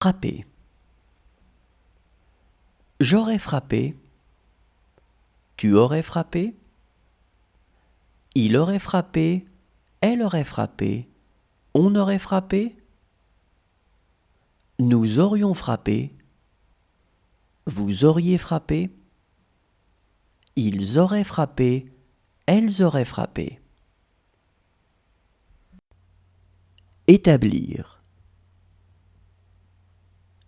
Frapper. J'aurais frappé. Tu aurais frappé. Il aurait frappé. Elle aurait frappé. On aurait frappé. Nous aurions frappé. Vous auriez frappé. Ils auraient frappé. Elles auraient frappé. Établir.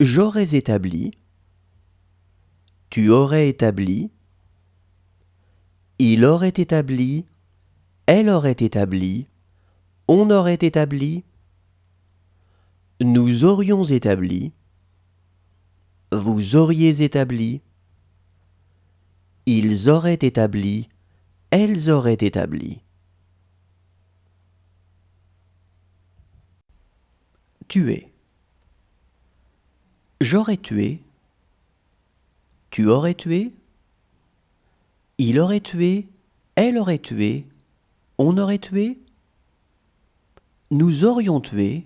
J'aurais établi. Tu aurais établi. Il aurait établi. Elle aurait établi. On aurait établi. Nous aurions établi. Vous auriez établi. Ils auraient établi. Elles auraient établi. Tuer. J'aurais tué. Tu aurais tué. Il aurait tué. Elle aurait tué. On aurait tué. Nous aurions tué.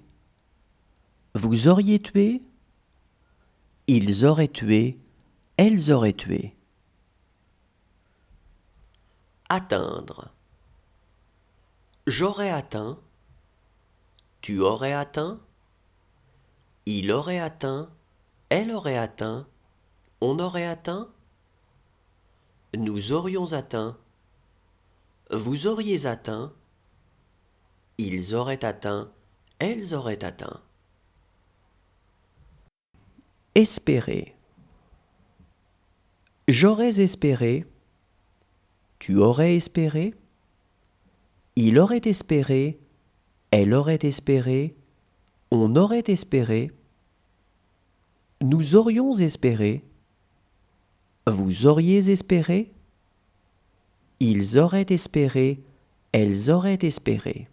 Vous auriez tué. Ils auraient tué. Elles auraient tué. Atteindre. J'aurais atteint. Tu aurais atteint. Il aurait atteint. Elle aurait atteint. On aurait atteint. Nous aurions atteint. Vous auriez atteint. Ils auraient atteint. Elles auraient atteint. Espérer. J'aurais espéré. Tu aurais espéré. Il aurait espéré. Elle aurait espéré. On aurait espéré. Nous aurions espéré. Vous auriez espéré. Ils auraient espéré. Elles auraient espéré.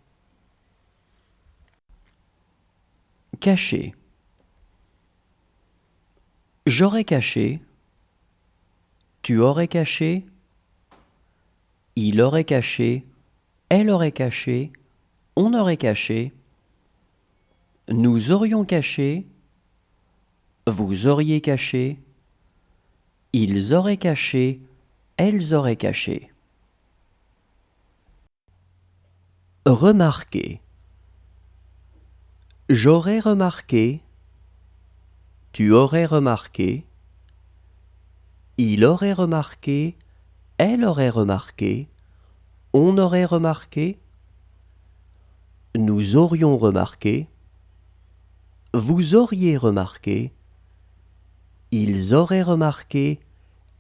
Cacher. J'aurais caché. Tu aurais caché. Il aurait caché. Elle aurait caché. On aurait caché. Nous aurions caché. Vous auriez caché. Ils auraient caché. Elles auraient caché. Remarquer. J'aurais remarqué. Tu aurais remarqué. Il aurait remarqué. Elle aurait remarqué. On aurait remarqué. Nous aurions remarqué. Vous auriez remarqué. Ils auraient remarqué.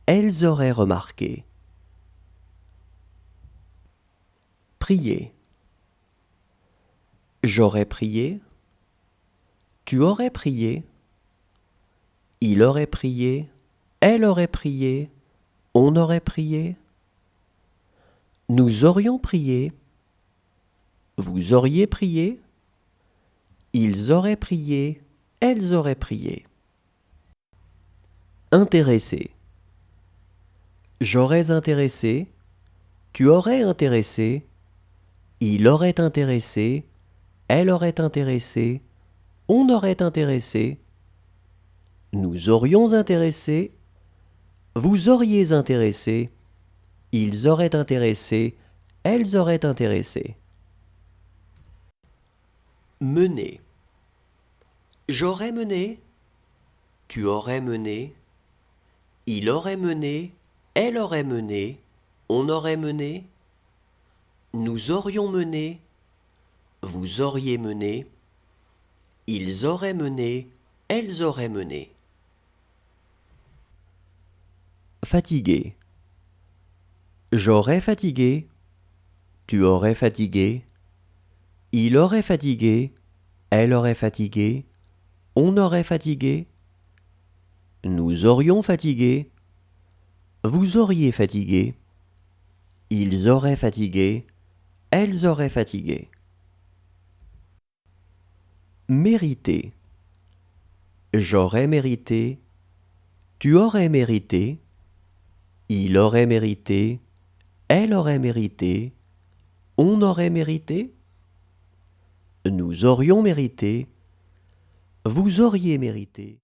Elles auraient remarqué. Prier. J'aurais prié. Tu aurais prié. Il aurait prié. Elle aurait prié. On aurait prié. Nous aurions prié. Vous auriez prié. Ils auraient prié. Elles auraient prié. Intéresser. J'aurais intéressé. Tu aurais intéressé. Il aurait intéressé. Elle aurait intéressé. On aurait intéressé. Nous aurions intéressé. Vous auriez intéressé. Ils auraient intéressé. Elles auraient intéressé. Mener. J'aurais mené. Tu aurais mené. Il aurait mené. Elle aurait mené. On aurait mené. Nous aurions mené. Vous auriez mené. Ils auraient mené. Elles auraient mené. Fatigué. J'aurais fatigué. Tu aurais fatigué. Il aurait fatigué. Elle aurait fatigué. On aurait fatigué. Nous aurions fatigué. Vous auriez fatigué. Ils auraient fatigué. Elles auraient fatigué. Mériter. J'aurais mérité. Tu aurais mérité. Il aurait mérité. Elle aurait mérité. On aurait mérité. Nous aurions mérité. vous auriez mérité.